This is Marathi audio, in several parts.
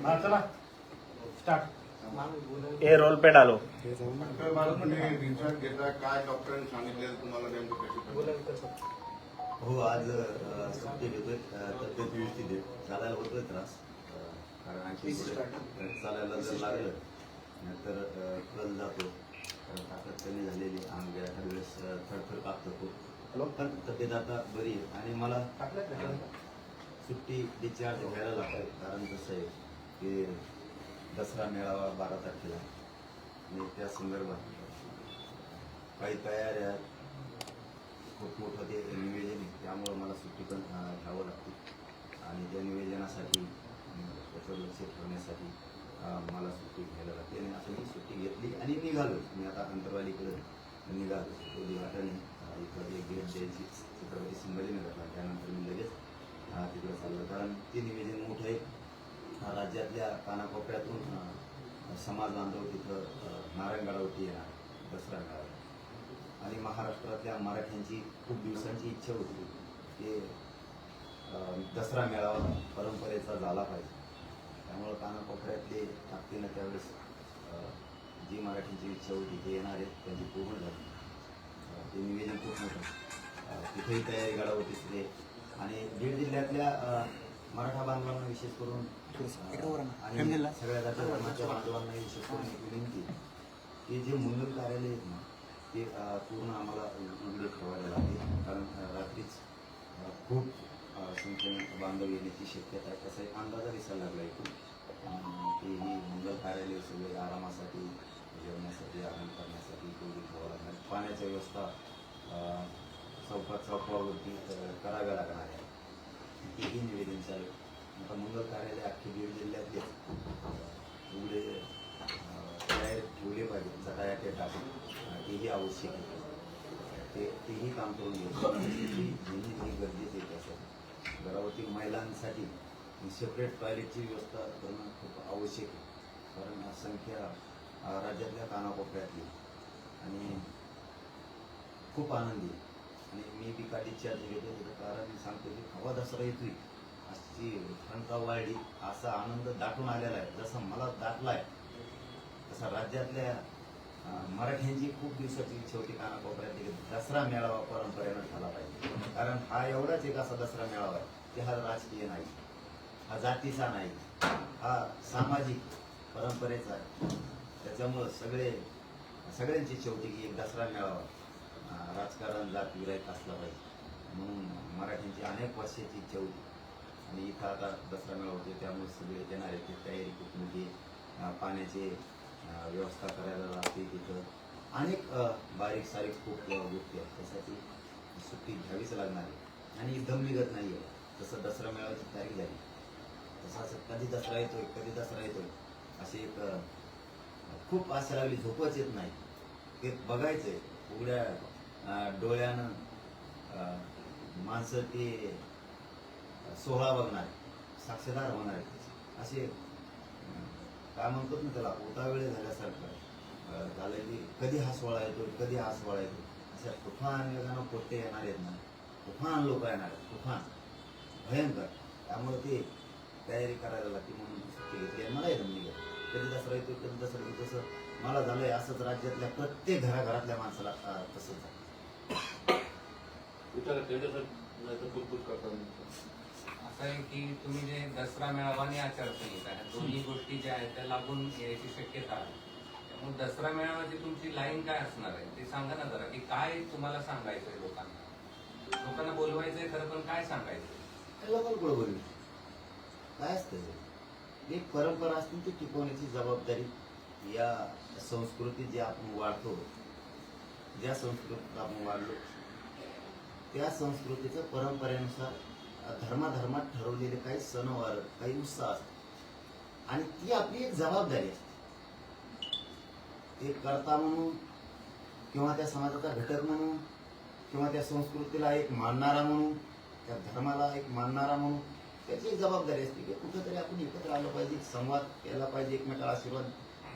चला स्टार्ट. हे रोल पे डालो. रिचार्ज घेता काय डॉक्टरांनी सांगितलं तुम्हाला नेमकं कशी? हो, आज सुट्टी घेतोय. तब्येत व्यवस्थित आहे. चालायला होतोय त्रास, कारण आणखी चालायला जर लागलं तर कल जातो, ताकद कमी झालेली, अंग एखाद्या वेळेस थरथर कापतो खूप. पण तब्येत आता बरी आहे आणि मला सुट्टी डिस्चार्ज घ्यायला लागतंय. कारण कसं आहे की दसरा मेळावा 12 तारखेला आणि त्या संदर्भात काही तयाऱ्या, खूप मोठं ते नियोजन आहे. त्यामुळं मला सुट्टी पण घ्यावं लागते आणि त्या नियोजनासाठी त्याचं लक्ष ठेवण्यासाठी मला सुट्टी घ्यायला लागते. आणि असं मी सुट्टी घेतली आणि निघालो. मी आता अंतरवालीकडे निघालो. उद्घाटन इकडे एक गेट द्यायची छत्रपती संभाजीनगरला, त्यानंतर मी लगेच तिकडे चाललो. कारण ते नियोजन मोठं आहे. राज्यातल्या कानाकोपऱ्यातून समाज बांधव तिथं नारायणगडावरती येणार दसरा मेळावा आणि महाराष्ट्रातल्या मराठ्यांची खूप दिवसांची इच्छा होती की दसरा मेळावा परंपरेचा झाला पाहिजे. त्यामुळं कानाकोपऱ्यातले ताकदीनं त्यावेळेस जी मराठींची इच्छा होती ते येणार आहेत, त्यांची पूर्ण झाली. ते निवेदन खूप मोठं, तिथेही तयारी गडावरतीच ते. आणि बीड जिल्ह्यातल्या मराठा बांधवांना विशेष करून आणि सगळ्या जाती धर्माच्या बांधवांना विशेष करून एक विनंती की जे मुंबई कार्यालय आहेत ना ते पूर्ण आम्हाला उघडे ठेवायला लागते. कारण रात्रीच खूप संख्येने बांधव येण्याची शक्यता आहे. तसा एक अंदाजा दिसायला लागला आहे की ही मंगल कार्यालय सगळे आरामासाठी, जेवण्यासाठी, आराम करण्यासाठी उघडी ठेवावं लागणार. पाण्याची व्यवस्था चौकावरती कराव्या लागणार आहे. तेही निवेदन चालू. आता मंगल कार्यालय अख्खे बीड जिल्ह्यातले उघडे तयार ठेवले पाहिजे, जटायाटे टाकून, तेही आवश्यक आहे. तेही काम करून घेणं गरजेचं आहे. त्यासाठी घरावरती महिलांसाठी सेपरेट टॉयलेटची व्यवस्था करणं खूप आवश्यक आहे. कारण संख्या राज्यातल्या कानाकोपऱ्यातली आणि खूप आनंदी आहे. आणि मी बी का डिस्चार्ज घेतो कारण मी सांगतो की हवा दसरा येतोय, अशी क्षमता वाढली, असा आनंद दाटून आलेला आहे. जसा मला दाटला आहे तसा राज्यातल्या मराठ्यांची खूप दिवसाची इच्छा होती कानाकोपऱ्यात दसरा मेळावा परंपरेनं झाला पाहिजे. कारण हा एवढाच एक असा दसरा मेळावा आहे की हा राजकीय नाही, हा जातीचा नाही, हा सामाजिक परंपरेचा आहे. त्याच्यामुळं सगळ्यांची इच्छा होती की एक दसरा मेळावा राजकारण जात विरायत असला पाहिजे. म्हणून मराठ्यांची अनेक वर्षाची इच्छा होती आणि इथं आता दसरा मेळावा होतो. त्यामुळे सगळे येणार आहेत. ती तयारी खूप मोठी, पाण्याची व्यवस्था करायला लागते. तिथं अनेक बारीक सारीक खूप गोष्टी आहेत. त्यासाठी सुट्टी घ्यावीच लागणार आहे आणि दम निघत नाही आहे. जसं दसरा मेळाव्याची तारीख झाली तसं कधी दसरा येतोय, कधी दसरा येतोय अशी एक खूप आशा लागली. झोपच येत नाही. ते बघायचंय उघड्या डोळ्यानं माणसं ते सोहळा बघणार, साक्षीदार होणार आहेत. असे काय म्हणतात ना त्याला, उतावेळे झाल्यासारखं झालं की कधी हा सोहळा येतो, कधी हा सोहळा येतो. अशा तुफान वेगानं पोट्टे येणार आहेत ना, तुफान लोक येणार आहेत, तुफान भयंकर. त्यामुळे ते तयारी करायला लागते. म्हणून सुट्टी घेतली आणि मला येतं निघत. कधी दसरा येतो, कधी दसरा येतो. तसं मला झालंय. असंच राज्यातल्या प्रत्येक घराघरातल्या माणसाला तसंच आहे. असं आहे की तुम्ही जे दसरा मेळावा आणि आचारसंहिता ह्या दोन्ही गोष्टी ज्या आहेत त्या लागून यायची शक्यता आहे. त्यामुळे दसरा मेळाव्याची तुमची लाईन काय असणार आहे ते सांगा ना जरा, की काय तुम्हाला सांगायचंय लोकांना बोलवायचंय खरं, पण काय सांगायचंय लोकांना बोलवलं काय असतं. एक परंपरा असते ती टिकवण्याची जबाबदारी या संस्कृतीत जे आपण वाढतो, ज्या संस्कृतीत आपण वाढलो त्या संस्कृतीचं परंपरेनुसार धर्माधर्मात ठरवलेले काही सणवार, काही उत्साह असतात आणि ती आपली एक जबाबदारी असते. एक कर्ता म्हणून किंवा त्या समाजाचा घटक म्हणून किंवा त्या संस्कृतीला एक मानणारा म्हणून, त्या धर्माला एक मानणारा म्हणून त्याची एक जबाबदारी असते की कुठंतरी आपण एकत्र आलं पाहिजे, संवाद केला पाहिजे, एकमेकाला आशीर्वाद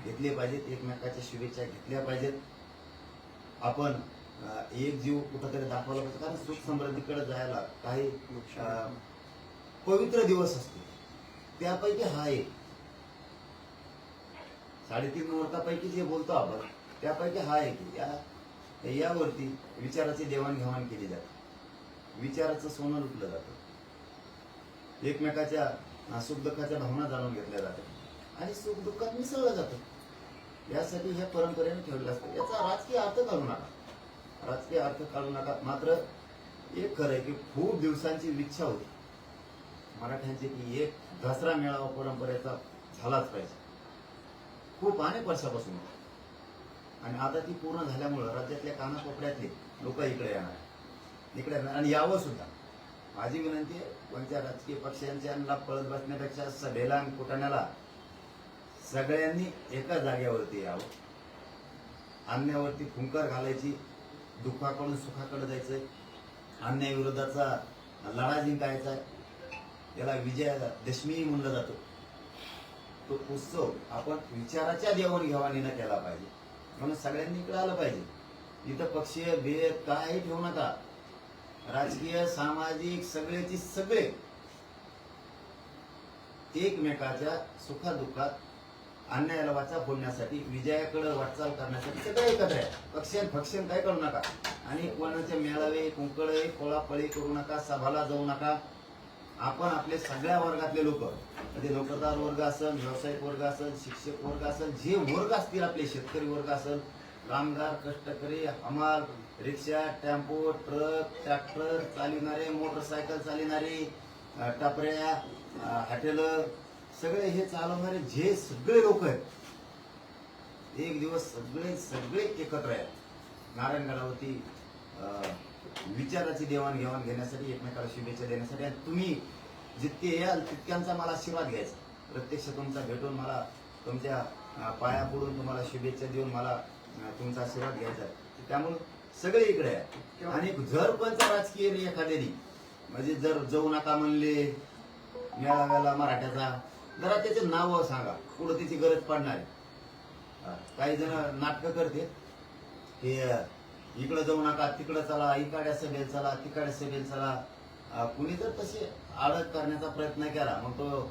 घेतले पाहिजेत, एकमेकाच्या शुभेच्छा घेतल्या पाहिजेत. आपण एक जीव कुठंतरी दाखवला पाहिजे. कारण सुख समृद्धीकडे जायला काही पवित्र दिवस असते, त्यापैकी हा एक 3.5 मुहूर्तापैकी जे बोलतो आपण त्यापैकी हा आहे की यावरती विचाराची देवाणघेवाण केली जाते, विचाराचं सोनं लुटलं जातं, एकमेकाच्या सुखदुःखाच्या भावना जाणून घेतल्या जातात आणि सुखदुःखात मिसळलं जातं. यासाठी ह्या परंपरेने ठेवलेलं असतं. याचा राजकीय अर्थ काढू नका, राजकीय अर्थ काढू नका. मात्र एक खरं आहे की खूप दिवसांची इच्छा होती मराठ्यांची की एक दसरा मेळावा परंपरेचा झालाच पाहिजे, खूप अनेक वर्षापासून. आणि आता ती पूर्ण झाल्यामुळं राज्यातल्या कानाकोपऱ्यातले लोक इकडे येणार आणि यावं सुद्धा. माझी विनंती आहे कोणत्या राजकीय पक्षांच्या पळत बसण्यापेक्षा सभेला आणि कुटाण्याला सगळ्यांनी एका जागेवरती यावं, अन्यायावरती फुंकर घालायची, दुःखाकडून सुखाकडे जायचंय, अन्याय विरोधाचा लढा जिंकायचा आहे. त्याला विजयादशमी म्हणलं जातं. तो उत्सव आपण विचाराच्या देवाणघेवाणीनं केला पाहिजे. म्हणून सगळ्यांनी इकडे आलं पाहिजे. इथं पक्षीय भेद काही ठेवू नका. राजकीय सामाजिक सगळेची सगळे एकमेकाच्या सुखादुःखात अन्यायाला वाचा फोडण्यासाठी, विजयाकडे वाटचाल करण्यासाठी सगळे एकत्र आहे. पक्षण काय करू नका आणि कोणाचे मेळावे कुंकळे पळापळी करू नका, सभाला जाऊ नका. आपण आपले सगळ्या वर्गातले लोक, म्हणजे नोकरदार वर्ग असेल, व्यावसायिक वर्ग असेल, शिक्षक वर्ग असेल, जे वर्ग असतील आपले, शेतकरी वर्ग असेल, कामगार, कष्टकरी, हमाल, रिक्षा, टेम्पो, ट्रक, ट्रॅक्टर चालविणारे, मोटरसायकल चालविणारे, टपऱ्या, हॉटेल, सगळे हे चालवणारे जे सगळे लोक आहेत, एक दिवस सगळे एकत्र आहेत नारायणगडावरती विचाराची देवाणघेवाण घेण्यासाठी, एकमेकाला शुभेच्छा देण्यासाठी. आणि तुम्ही जितके याल तितक्यांचा मला आशीर्वाद घ्यायचा. प्रत्यक्ष तुमचा भेटून मला तुमच्या पाया पडून तुम्हाला शुभेच्छा देऊन मला तुमचा आशीर्वाद घ्यायचा आहे. त्यामुळे सगळे इकडे आहे. आणि जर कोणत्या राजकीय एखाद्याने म्हणजे जर जाऊ नका म्हणले मेळाव्याला मराठ्याचा, जरा त्याचे नाव सांगा, पुढे त्याची गरज पडणार आहे. काही जण नाटकं करते की इकडं जाऊ नका, तिकडं चला, इकडे सभेल चला, तिकडे सभेल चला. कुणी जर तसे आडत करण्याचा प्रयत्न केला, मग तो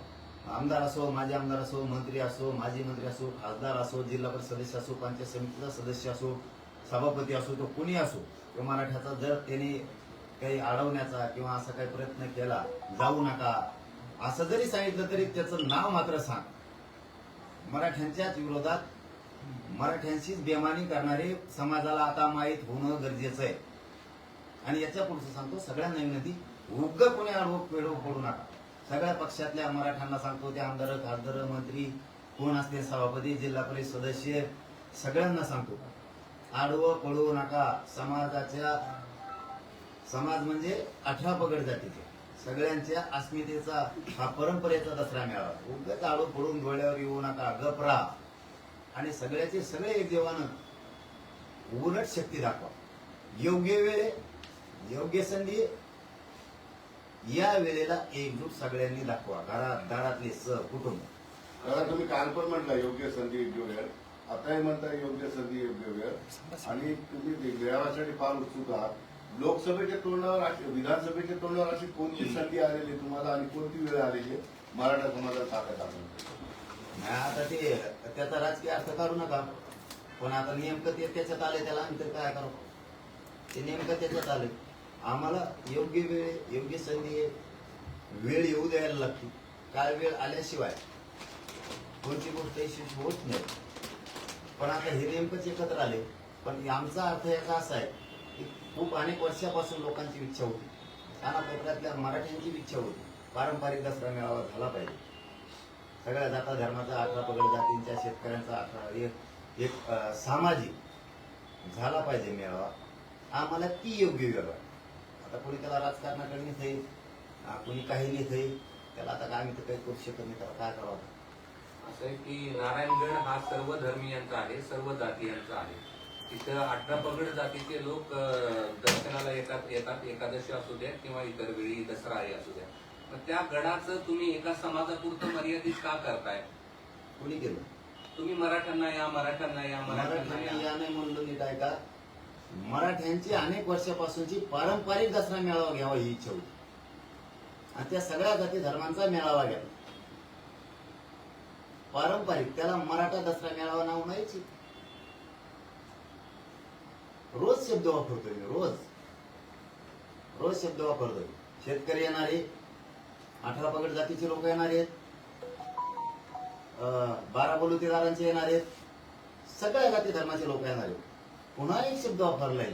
आमदार असो, माजी आमदार असो, मंत्री असो, माजी मंत्री असो, खासदार असो, जिल्हा परिषद सदस्य असो, पंचायत समितीचा सदस्य असो, सभापती असो, तो कुणी असो, तो मराठ्याचा जर त्याने काही अडवण्याचा किंवा असा काही प्रयत्न केला, जाऊ नका असं जरी सांगितलं तरी त्याचं नाव मात्र सांग. मराठ्यांच्याच विरोधात मराठ्यांशीच बेमानी करणारे समाजाला आता माहीत होणं गरजेचं आहे. आणि याच्या पुढचं सांगतो सगळ्यांना विनंती, उग्ग कोणी आडवं पडू नका. सगळ्या पक्षातल्या मराठ्यांना सांगतो, ते आमदार, खासदार, मंत्री कोण असते, सभापती, जिल्हा परिषद सदस्य, सगळ्यांना सांगतो, आडवं पडू नका. समाज म्हणजे 18 पगड जातीचे सगळ्यांच्या अस्मितेचा हा परंपरेचा दसरा मेळावा. उगाच आडू पडून डोळ्यावर येऊ नका, गप राहा आणि सगळ्याचे सगळे एक देवानं उलट शक्ती दाखवा. योग्य वेळ, योग्य संधी, या वेळेला एकजूट सगळ्यांनी दाखवा. दारातले कुटुंब. दादा तुम्ही काल पण म्हटलं योग्य संधी योग्य वेळ, आताही म्हणता योग्य संधी योग्य वेळ. आणि तुम्ही मेळाव्यासाठी फार उत्सुक आहात. लोकसभेच्या तोंडावर, विधानसभेच्या तोंडावर अशी कोणती संधी आलेली तुम्हाला आणि कोणती वेळ आलेली मराठा समाजात ताकद आपण? आता ते त्याचा राजकीय अर्थ काढू नका, पण आता नेमकं ते त्याच्यात आले, त्याला नंतर काय करू, ते नेमकं त्याच्यात आले. आम्हाला योग्य वेळ, योग्य संधी, वेळ येऊ द्यायला लागते. काय वेळ आल्याशिवाय कोणती गोष्ट यशस्वी होत नाही. पण आता हे नेमकंच एकत्र आले. पण आमचा अर्थ याचा असा आहे की खूप अनेक वर्षापासून लोकांची इच्छा होती, कानाकोपऱ्यातल्या मराठ्यांची इच्छा होती, पारंपरिक दसरा मेळावा झाला पाहिजे. सगळ्या जाता धर्माचा, 18 पगड जातींच्या, शेतकऱ्यांचा, एक सामाजिक झाला पाहिजे मेळावा. आम्हाला ती योग्य वेळ आहे. आता कोणी त्याला राजकारणाकडे नेते, कोणी काही नेते, त्याला आता काय आम्ही काही करू शकत नाही, त्याला काय करावं. असं आहे की नारायणगड हा सर्व धर्मियांचा आहे, सर्व जातीयांचा आहे. तिथं 18 पगड जातीचे लोक दर्शनाला येतात. एकादशी असू द्या किंवा इतर वेळी दसरा आहे असू द्या. मग त्या गडाचं तुम्ही एका समाजापुरतं मर्यादित का करताय? कोणी केलं? तुम्ही मराठ्यांना या, मराठ्यांना या, मराठ्यांना या नाही म्हणलं नीट आहे का? मराठ्यांची अनेक वर्षापासूनची पारंपरिक दसरा मेळावा घ्यावा ही इच्छा होती आणि त्या सगळ्या जाती धर्मांचा मेळावा घ्यावा. पारंपरिक त्याला मराठा दसरा मेळावा नाव नाहीच. रोज शब्द वापरतोय मी, रोज शब्द वापरतोय. शेतकरी येणार आहे, 18 पगड जातीचे लोक येणार आहेत, 12 बलुतेदारांचे येणार आहेत, सगळ्या जाती धर्माचे लोक येणार आहेत. पुन्हा एक शब्द वापरलाय,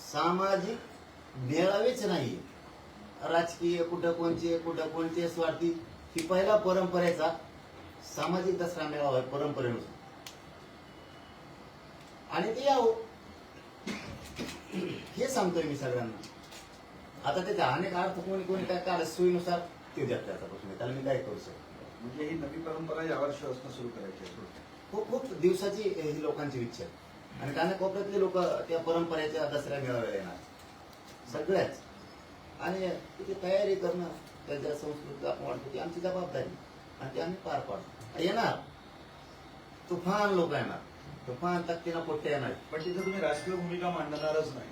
सामाजिक मेळावेच नाही, राजकीय कुठं कोणचे स्वार्थी. ही पहिला परंपरेचा सामाजिक दसरा मेळावा आहे परंपरेनुसार. आणि ते यावं हे सांगतोय मी सगळ्यांना. आता त्याचा अनेक अर्थ कोणी काय काढ सोयीनुसार ते द्या, त्याचा प्रश्न त्याला मी काय करू शकतो. म्हणजे ही नवी परंपरा यावर्षीपासून सुरू करायची आहे. खूप दिवसाची ही लोकांची इच्छा आहे. आणि कानाकोपऱ्यातले लोक त्या परंपरेच्या दसऱ्या मेळाव्याला येणार सगळ्याच. आणि तिथे तयारी करणं, त्यांच्या संस्कृती आपण वाटतो ती आमची जबाबदारी आणि ती आम्ही पार पाडतो. येणार तुफान लोक येणार, तुफान तक्तीनं पोट्टे येणार. पण तिथे तुम्ही राजकीय भूमिका मांडणारच नाही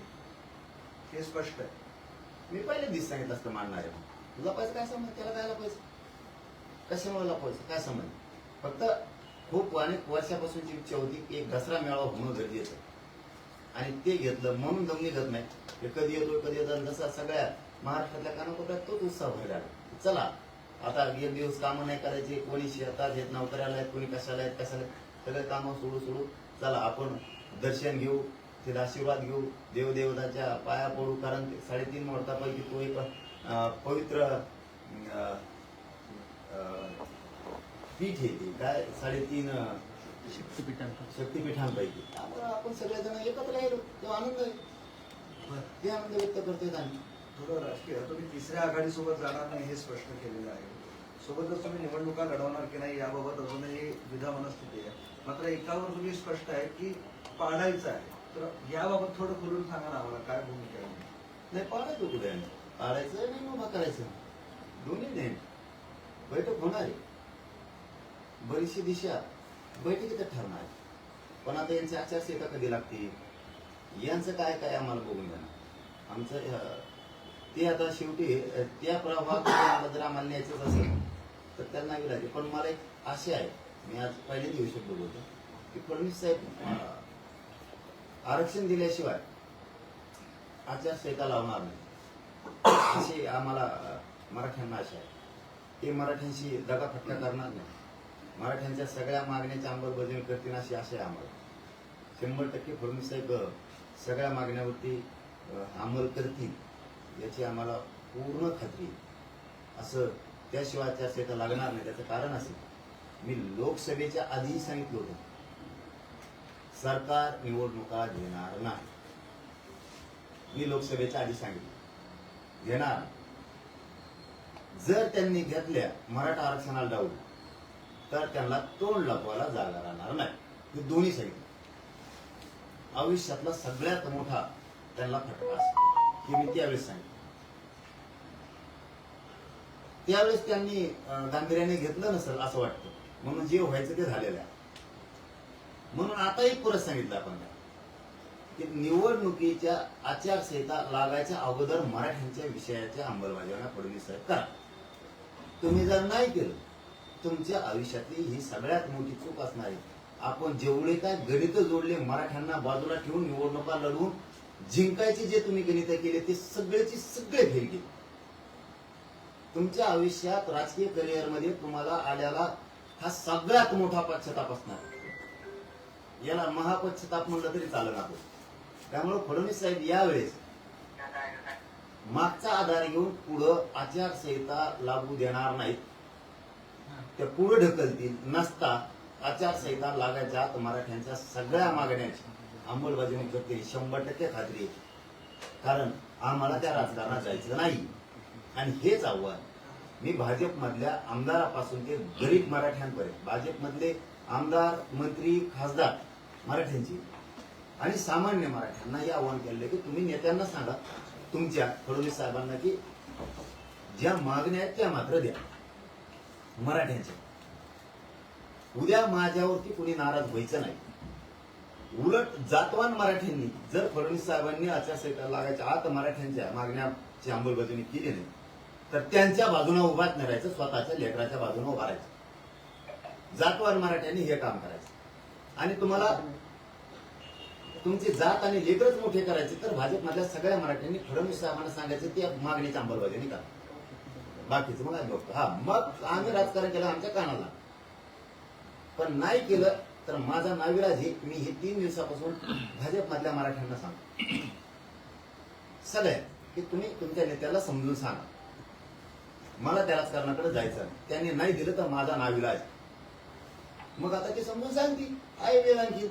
हे स्पष्ट आहे. मी पहिले दिवस सांगितलं असतं मांडणार आहे. लपायचं काय संबंध, त्याला काय लपायचं, कशामुळे लपायचं काय संबंध. फक्त खूप अनेक वर्षापासूनची इच्छा होती की एक दसरा मेळावा होणं गरजेचं, आणि ते घेतलं म्हणून दम निघत नाही. हे कधी येतो जसा सगळ्या महाराष्ट्रातल्या कानाकोपऱ्यात तोच उत्साह व्हायला लागला. चला आता एक दिवस कामं नाही करायचे, कोणी शेतात आहेत, नोकऱ्याला आहेत, कोणी कशाला आहेत, सगळे कामं सोडू चला आपण दर्शन घेऊ, तिथे आशीर्वाद घेऊ, देवदेवताच्या पाया पडू. कारण 3.5 मुहूर्तापैकी तो एक पवित्र पीठ आहे, काय 3.5 शक्तिपीठांपैकी. त्यामुळे आपण सगळेजण एकत्र राहिलो तेव्हा आनंद आहे, ते आनंद व्यक्त करतोय आम्ही. थोडं राजकीय, तुम्ही तिसऱ्या आघाडीसोबत जाणार नाही हे स्पष्ट केलेलं आहे. सोबतच तुम्ही निवडणुका लढवणार की नाही याबाबत अजूनही द्विधा मनस्थिती आहे. मात्र एकावर तुम्ही स्पष्ट आहे की पाडायचं आहे. तर याबाबत थोडं खुलून सांगा ना आम्हाला, काय भूमिका आहे. नाही पाडायचं कुठे आहे, पाडायचं नाही उभा करायचं, दोन्ही नाही. बैठक होणार आहे, बरीचशी दिशा बैठकीतच ठरणार आहे. पण आता यांची आचारसंहिता कधी लागते, यांचं काय काय आम्हाला बघून द्या. आमचं ते आता शेवटी त्या प्रभावात जर आम्हाला न्यायचंच असेल तर त्यांना लागेल. पण मला एक आशा आहे, मी आज पहिले दिवस शब्द बोलतो की फडणवीस साहेब आरक्षण दिल्याशिवाय आचारसंहिता लावणार नाही अशी आम्हाला मराठ्यांना आशा आहे. ते मराठ्यांशी दगाफटका करणार नाही, मराठ्यांच्या सगळ्या मागण्याची अंमलबजावणी करतील अशी आशा आहे आम्हाला. 100% फडणवीस साहेब सगळ्या मागण्यावरती अंमल करतील याची आम्हाला पूर्ण खात्री. असं त्याशिवाय आचारसंहिता लागणार नाही. त्याचं कारण असेल, मी लोकसभेच्या आधीही सांगितलं होतं, सरकार निवडणुका घेणार नाही. मी लोकसभेच्या आधी सांगितलं घेणार. जर त्यांनी घेतल्या मराठा आरक्षणाला डावलं तर त्यांना तोंड लपवायला जागा राहणार नाही. हे दोन्ही सांगितलं. आयुष्यातला सगळ्यात मोठा त्यांना फटका असतो हे मी त्यावेळेस सांगितलं. त्यावेळेस त्यांनी गांभीर्याने घेतलं नसेल असं वाटतं, म्हणून जे व्हायचं ते झालेलं आहे. म्हणून आताही परत सांगितलं आपण की निवडणुकीच्या आचारसंहिता लागायच्या अगोदर मराठ्यांच्या विषयाच्या अंमलबजावणी फडणवीस साहेब करा. तुम्ही जर नाही केलं, तुमच्या आयुष्यातली ही सगळ्यात मोठी चूक असणार आहे. आपण जेवढे काय गणित जोडले मराठ्यांना बाजूला ठेवून निवडणुका लढवून जिंकायचे जे तुम्ही गणित केले ते सगळेचे सगळे फेल गेले. तुमच्या आयुष्यात राजकीय करिअरमध्ये तुम्हाला आलेला हा सगळ्यात मोठा पश्चाताप असणार. याला महापश्चाताप म्हणलं तरी चालत नाही. त्यामुळे फडणवीस साहेब यावेळेस मागचा आधार घेऊन पुढं आचारसंहिता लागू देणार नाहीत. त्या पुढे ढकलतील. नसता आचारसंहिता लागायच्या आत मराठ्यांच्या सगळ्या मागण्याची अंमलबजावणी करतील 100% खात्री आहे. कारण आम्हाला त्या राजकारणात जायचं नाही. आणि हेच आव्हान मी भाजपमधल्या आमदारापासून ते गरीब मराठ्यांपर्यंत, भाजपमधले आमदार, मंत्री, खासदार मराठ्यांची आणि सामान्य मराठ्यांना हे आव्हान केलं की तुम्ही नेत्यांना सांगा तुमच्या फडणवीस साहेबांना की ज्या मागण्या आहेत त्या मात्र द्या मराठ्यांच्या. उद्या माझ्यावरती कुणी नाराज व्हायचं नाही. उलट जातवान मराठ्यांनी जर फडणवीस साहेबांनी आचारसंहिता लागायच्या आत मराठ्यांच्या मागण्याची अंमलबजावणी केली नाही तर त्यांच्या बाजूने उभाच नाही राहायचं, स्वतःच्या लेकराच्या बाजूने उभा राहायचं. जातवान मराठ्यांनी हे काम करायचं आणि तुम्हाला तुमची जात आणि लेकरच मोठे करायचे तर भाजपमधल्या सगळ्या मराठ्यांनी फडणवीस साहेबांना सांगायचं ती मागणीची अंमलबजावणी करा. बाकीचं मग आम्ही बघतो. हा मग आम्ही राजकारण केलं आमच्या कानाला, पण नाही केलं तर माझा नाविलाज आहे. मी हे 3 दिवसापासून भाजपमधल्या मराठ्यांना सांगतो सगळ्या की तुम्ही तुमच्या नेत्याला समजून सांगा मला त्या राजकारणाकडे जायचं. त्यांनी नाही दिलं तर माझा नाविलाज. मग आता ते समजून सांगतील. आहे वेळ आणखी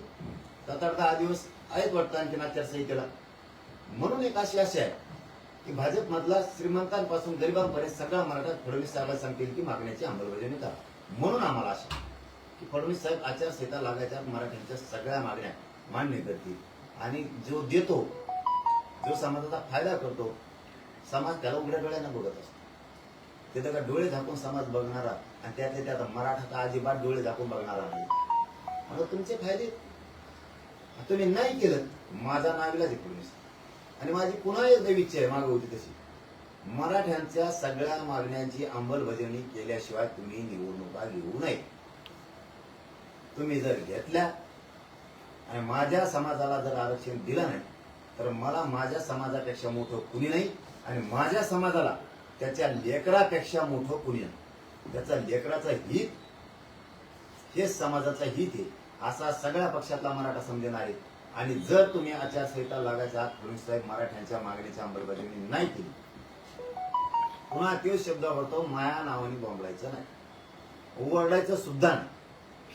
7-8-10 दिवस आहेत वाटतं आणखीन आचारसंहितेला. म्हणून एक अशी आशा आहे की भाजपमधला श्रीमंतांपासून गरिबांपर्यंत सगळा मराठा फडणवीस साहेब सांगतील की मागण्याची अंमलबजावणी करा. म्हणून आम्हाला आशा की फडणवीस साहेब आचारसंहिता लागायच्या मराठ्यांच्या सगळ्या मागण्या मान्य करतील आणि जो देतो जो समाजाचा फायदा करतो समाज त्याला उघड्या डोळ्यानं बघत असतो. ते तर डोळे झाकून समाज बघणारा आणि त्यातल्या त्यात मराठा तर अजिबात डोळे झाकून बघणारा नाही. म्हणून तुमचे फायदे तुम्ही नाही केलं माझा नाविलाज आहे फडणवीस. आणि माझी पुन्हा एकदा इच्छा आहे मागे होती तशी मराठ्यांच्या सगळ्या मागण्यांची अंमलबजावणी केल्याशिवाय तुम्ही निवडणुका घेऊ नये. तुम्ही जर घेतल्या आणि माझ्या समाजाला जर आरक्षण दिलं नाही तर मला माझ्या समाजापेक्षा मोठं कुणी नाही आणि माझ्या समाजाला त्याच्या लेकरापेक्षा मोठं कुणी नाही. त्याचा लेकराचं हित हेच समाजाचं हित आहे असा सगळ्या पक्षातला मराठा समजणार आहे. आणि जर तुम्ही आचारसंहिता लागायच्या आत फडणवीस साहेब मराठ्यांच्या मागणीची अंमलबजावणी नाही केली पुन्हा तेच शब्द वापरतो माया नावाने बोंबलायचं नाही ओरडायचं सुद्धा नाही.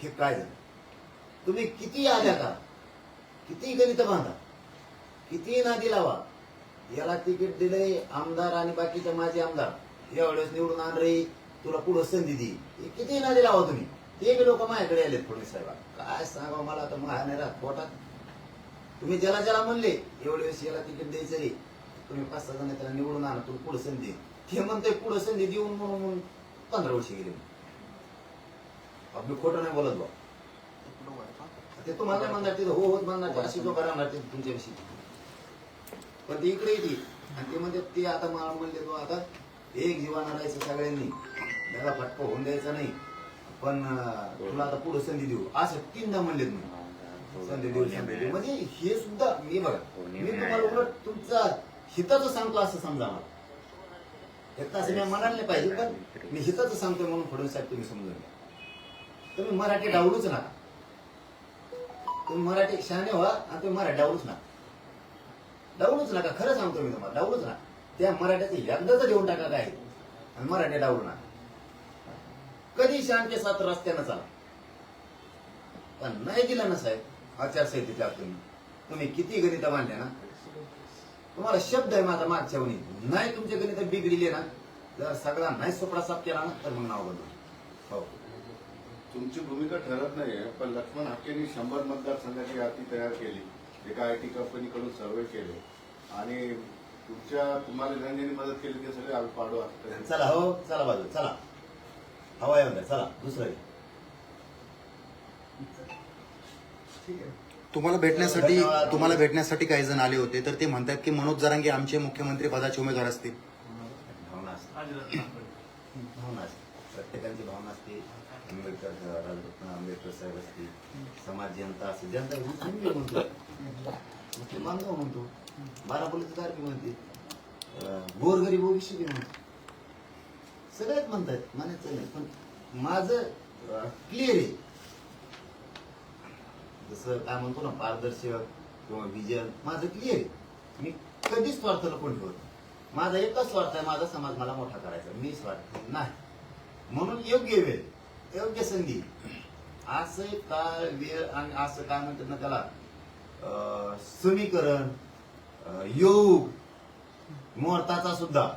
हे काय झालं तुम्ही किती आल्या का किती गणित बांधा किती नादी लावा याला तिकीट दिले आमदार आणि बाकीचे माझे आमदार एवढेच निवडून आण रे तुला पुढं संधी दी किती नादी लावा तुम्ही. ते बी लोक माझ्याकडे आलेत फडणवीस साहेब काय सांगा मला आता माया नाही राहत पोटात. तुम्ही ज्याला ज्याला म्हणले एवढे वेळेस याला तिकीट द्यायचं रे तुम्ही 5-6 जण त्याला निवडून आणा तुला पुढं संधी ते म्हणतोय पुढं संधी देऊन म्हणून 15 वर्ष गेले. आपलं खोटं नाही बोलत बा ते तुम्हाला म्हणणार तिथं हो होत म्हणणार अशी लोक राहणार ते तुमच्याविषयी पण ते इकडे येते आणि ते म्हणजे ते आता मला म्हणले तो आता एक जीवाना राहायचं सगळ्यांनी त्याला फटका होऊन द्यायचा नाही पण तुला आता पुढे संधी देऊ असं 3दा म्हणले तुम्ही संधी देऊ म्हणजे हे सुद्धा मी बघा मी तुम्हाला उलट तुमचा हिताचं सांगतो असं समजा मला एक तास मी म्हणायला नाही पाहिजे पण मी हिताचं सांगतोय म्हणून फडणवीस साहेब तुम्ही समजून घ्या. तुम्ही मराठी डावलूच नका तुम्ही मराठी शहाणे व्हा आणि तुम्ही मराठी डावलूच नका खरं सांगतो मी तुम्हाला डावलूच नका. त्या मराठ्याचं एकदाच देऊन टाका काय आणि मराठी डावलू नका. कधी शांती साथ रस्त्यानं चाला पण नाही दिला ना साहेब आचारसंहितेच्या तुम्ही किती गणित मांडल्या ना तुम्हाला शब्द आहे माझा मागच्या वणी नाही तुमचे गणित बिघडले ना जर सगळा नाही सोपडा साफ केला ना तर मग नाव बदलू. हो तुमची भूमिका ठरत नाहीये पण लक्ष्मण हाकेंनी 100 मतदारसंघाची यादी तयार केली. एका IT कंपनीकडून सर्वे केले आणि तुम्हाला ज्यांनी मदत केली ते सगळे आम्ही पाडू असं. चला हो चला बाजू चला हवा येऊन द्या चला दुसरं तुम्हाला भेटण्यासाठी काही जण आले होते तर ते म्हणतात की मनोज जरांगे आमचे मुख्यमंत्री पदाचे उमेदवार असतील. भावना असते भावना असते प्रत्येकाची भावना असते. राजरत्न आंबेडकर साहेब असतील समाज जनता असते जनता म्हणतो ते मानगाव म्हणतो बारापल्लीचं तारखे म्हणते गोरगरीब ओबीसी म्हणतो सगळ्यात म्हणतात म्हणायचं नाही पण माझं क्लिअर आहे जसं काय म्हणतो ना पारदर्शक किंवा विजन माझं क्लिअर आहे. मी कधीच स्वार्थ लपवून ठेवतो. माझा एकच स्वार्थ आहे माझा समाज मला मोठा करायचा मी स्वार्थ नाही म्हणून योग्य वेळ योग्य संधी असं काळ वेळ आणि असं काय म्हणतात ना त्याला समीकरण योग मुहूर्ताचा सुद्धा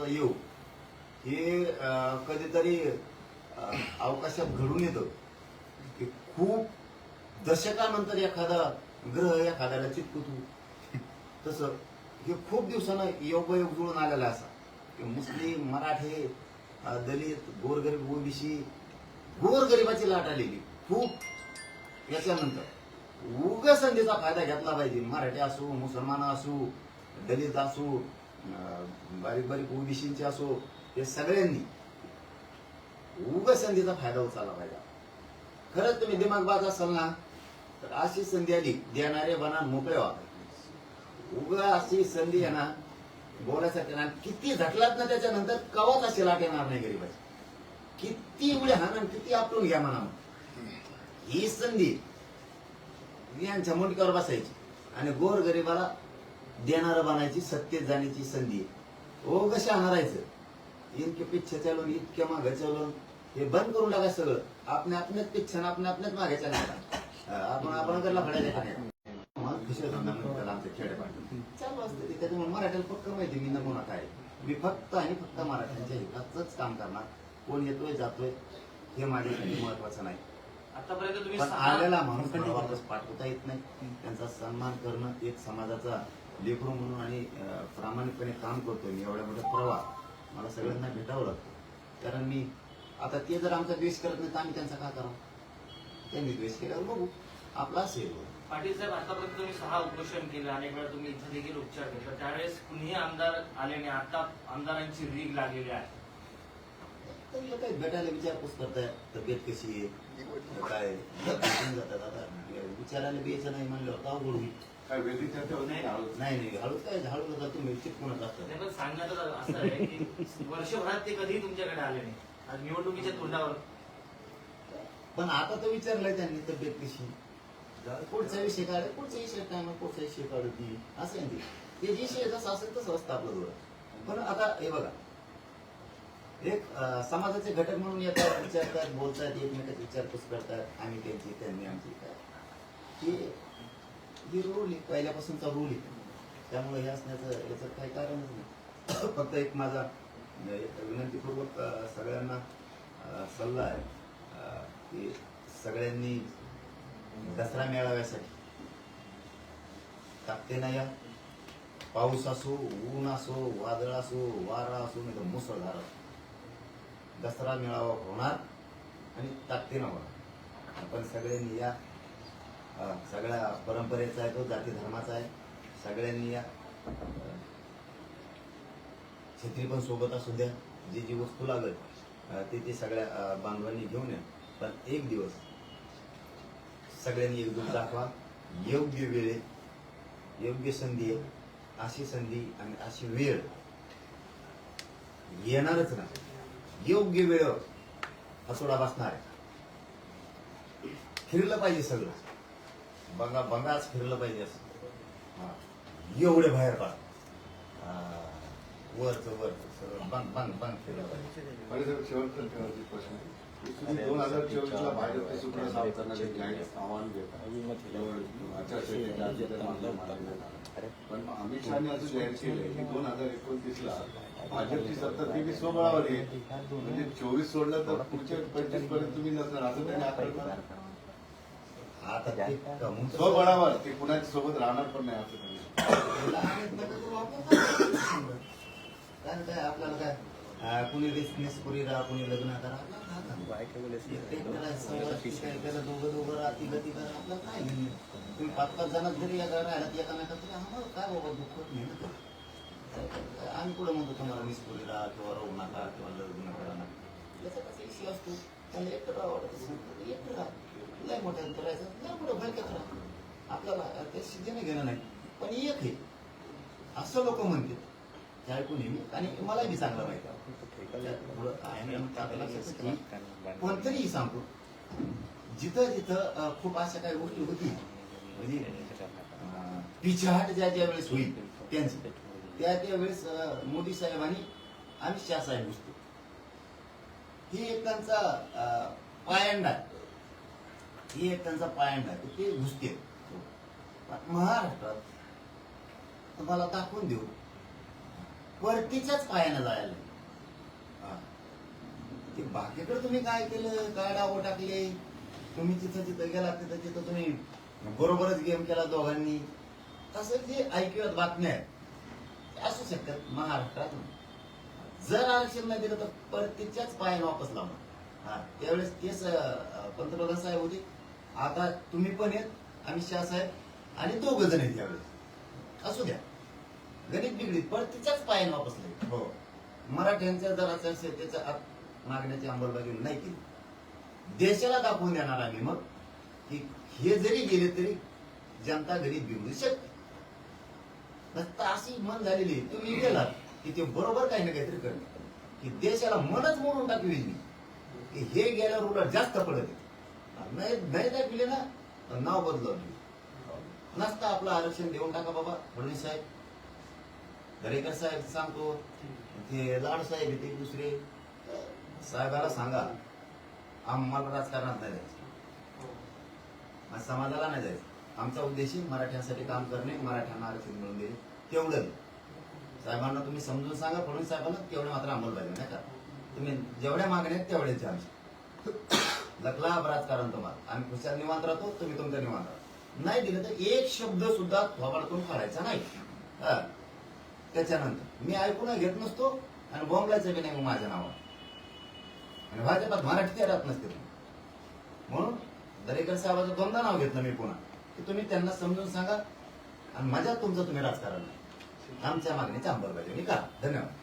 योग हे कधीतरी अवकाशात घडून येतं की खूप दशकानंतर एखादा ग्रह एखाद्याला चिटकतो तसं हे खूप दिवसानं योगायोग जुळून आलेला असा की मुस्लिम मराठे दलित गोरगरीब ओबीसी गोरगरिबाची लाट आलेली खूप याच्यानंतर उग्र संधीचा फायदा घेतला पाहिजे. मराठी असो मुसलमान असो दलित असो बारीक बारीक ओबीसीचे असो हे सगळ्यांनी उगा संधीचा फायदा उचलला पाहिजे. खरंच तुम्ही दिमागबाज असाल ना तर अशी संधी आली देणारे बना मोकळे व्हा. उगा अशी संधी आहे ना बोलायसाठी ना किती झटलात ना त्याच्यानंतर कवाच अशी लाट येणार नाही गरीबाची. किती उड्या हा ना किती आपटून घ्या म्हणा ही संधी यांच्या मुंडक्यावर बसायची आणि गोर गरीबाला देणारं बनायची सत्तेत जाण्याची संधी. ओ कशा हारायचं इनके पिच्छे चालून इतक्या मागं चालून हे बंद करून टाकायचं सगळं. आपल्याच पिच्छा आपल्याच मागे चालायचं. आपण घरला फडायचं नाही आमच्या खेडेपाडी चालू असतं ते. त्याच्यामुळे मराठ्याला फक्त माहिती मी नमुना काय. मी फक्त आणि फक्त मराठ्यांच्या हिताचंच काम करणार. कोण येतोय जातोय हे माझ्यासाठी महत्वाचं नाही. आतापर्यंत तुम्ही पण 6 आलेला माणूस मला वापस पाठवता येत नाही. त्यांचा सन्मान करणं एक समाजाचा लेकरू म्हणून आणि प्रामाणिकपणे काम करतोय मी एवढ्या मोठ्या प्रवाह मला सगळ्यांना भेटावं लागतं. कारण मी आता ते जर आमचा द्वेष करत नाही तर आम्ही त्यांचा का करावं. त्यांनी द्वेष केल्यावर बघू आपला असेल. पाटील साहेब, आतापर्यंत तुम्ही 6 उपोषण केलं, अनेक वेळा तुम्ही इथं देखील उपचार घेतला, त्यावेळेस कुणीही आमदार आले नाही. आता आमदारांची रीग लागलेली आहे. तर काही भेटायला विचारपूस करताय तब्येत कशी आहे काय भेटून जातात. आता विचारायला बियायचं नाही म्हणल्यावर अवघड होईल. काय वेगळी चर्चा होती नाही हळूच. नाही हळूच काय हळूच होता तुम्ही चिटकूनच असतात. नाही, पण सांगण्याचं असं आहे की वर्षभरात ते कधीही तुमच्याकडे आले नाही. आज निवडणुकीच्या तोंडावर पण आता तर विचारलंय त्यांनी तब्येत कशी. पुढचा विषय काढ पुढचा विषय काय मग पुढचा विषय काढू ती असं आहे ते विषय जसं असेल तसं असतं आपलं जोर. पण आता हे बघा एक समाजाचे घटक म्हणून येतात विचारतात बोलतात एकमेकाची विचारपूस करतात आम्ही त्यांची त्यांनी आमची काय ही रूल आहे पहिल्यापासूनचा रूल आहे. त्यामुळे हे असण्याचं याचं काही कारणच नाही. फक्त एक माझा विनंतीपूर्वक सगळ्यांना सल्ला आहे की सगळ्यांनी दसरा मेळाव्यासाठी ताकदीनं या. पाऊस असो ऊन असो वादळ असो वारा असो नाही तर मुसळधार असो दसरा मेळावा होणार आणि ताकदीनं होणार. आपण सगळ्यांनी या. सगळ्या परंपरेचा आहे तो जाती धर्माचा आहे. सगळ्यांनी या. छत्री पण सोबत असू द्या. जी जी वस्तू लागत ते सगळ्या बांधवांनी घेऊन या. पण एक दिवस सगळ्यांनी एकजूट दाखवा. योग्य वेळेत योग्य संधी आहे. अशी संधी आणि अशी वेळ येणारच नाही. योग्य वेळेवर हसोडा बसणार आहे. फिरलं पाहिजे सगळं. बंगाच फिरलं पाहिजे असं एवढे बाहेर काढ वरचं सगळं बंग फिरलं पाहिजे. शेवटचा प्रश्न 2024ला भाजपचे सूत्र साफ करण्याचे आव्हान देत पण अमित शहाने असं जाहीर केलंय की 2029ला भाजपची सत्ता ती बी स्वबळावर येईल. म्हणजे 24 सोडलं तर पुढच्या 25 पर्यंत तुम्ही नसणार असं त्यांनी आकडलं. आता ते कमवून स्वबळावर ते कुणाच्या सोबत राहणार पण नाही असं त्यांनी. कारण काय आपल्याला काय कुणी रिस्कनेस पुरी राहा कुणी लग्न करा त्याला दोघं राहा तिघं आपल्याला काय नाही. तुम्ही 5-5 जणात जरी राहिला एकामेकात तरी आम्हाला काय बाबा दुःख नाही ना. आम्ही पुढे म्हणतो तुम्हाला निसपुरी राहा किंवा राहू नका किंवा लग्न करा ना. याचा कसा विषय असतो. त्याला एकटं राहा वाटत एकटं राहा. लय मोठ्यात करायचं लय मोठं भडक्यात राहा. आपल्याला त्या शिजेने घेणं नाही. पण एक आहे असं लोक म्हणतात ते ऐकून मी आणि मला बी चांगलं माहिती आहे. कोणतरीही सांगतो जिथं जिथं खूप अशा काही गोष्टी होती म्हणजे पिछाहट ज्या वेळेस होईल त्यांची त्यावेळेस मोदी साहेब आणि अमित शहा साहेब घुसतो. ही एक त्यांचा पायंडा ही एक त्यांचा पायंडा ते घुसते. महाराष्ट्रात तुम्हाला दाखवून देऊ वरतीच्याच पायानं जायला ते बाकीकडे तुम्ही काय केलं काय डावं टाकले. तुम्ही जिथं गेला तिथं तुम्ही बरोबरच गेम केला दोघांनी. तसं जे ऐकूयात बातम्या आहेत असू शकतात. महाराष्ट्रात जर आरक्षण नाही दिलं तर परतीच्याच पायानं वापस लावणार. त्यावेळेस तेच पंतप्रधान साहेब होते. आता तुम्ही पण येत अमित शहा साहेब आणि 2 जण आहेत त्यावेळेस. असू द्या गणित बिगडीत परतीच्याच पायानं वापस लागेल. हो मराठ्यांच्या जर त्याचा मागण्याची अंमलबजावणी नाही केली. देशाला दाखवून देणार आम्ही मग की हे जरी गेले तरी जनता घरी बिघडू शकते. नसता अशी मन झालेली आहे. तुम्ही गेलात की ते बरोबर काही ना काहीतरी करणे की देशाला मनच मोडून टाकली की हे गेल्यावर उलट जास्त पडत नाही दाखविले ना तर नाव बदलवलं नसता आपलं आरक्षण देऊन टाका बाबा. फडणवीस साहेब, दरेकर साहेब सांगतो, ते लाड साहेब येते दुसरे साहेबाला सांगा आम्हाला राजकारणात नाही जायचं, समाजाला नाही जायचं. आमचा उद्देश मराठ्यांसाठी काम करणे, मराठ्यांना आरक्षण मिळवून देणे तेवढं. साहेबांना तुम्ही समजून सांगा, फडणवीस साहेबांना तेवढे मात्र अंमलबजावणी नाही करा. तुम्ही जेवढ्या मागण्या आहेत तेवढ्याचे आमचे लकला राजकारण तुम्हाला. आम्ही खुशाल निवांत राहतो, तुम्ही तुमच्या निवांत राहा. नाही दिलं तर एक शब्द सुद्धा थोबाडतून काढायचा नाही. त्याच्यानंतर मी ऐकून घेत नसतो आणि बोंबलायचं बी नाही मग माझ्या नावावर. आणि भाजपात मराठी राहत नसते म्हणून दरेकर साहेबाचं दोनदा नाव घेतलं मी पुन्हा की तुम्ही त्यांना समजून सांगा आणि माझ्या तुमचं तुम्ही राजकारण नाही. आमच्या मागणीची अंमलबजावणी करा. धन्यवाद.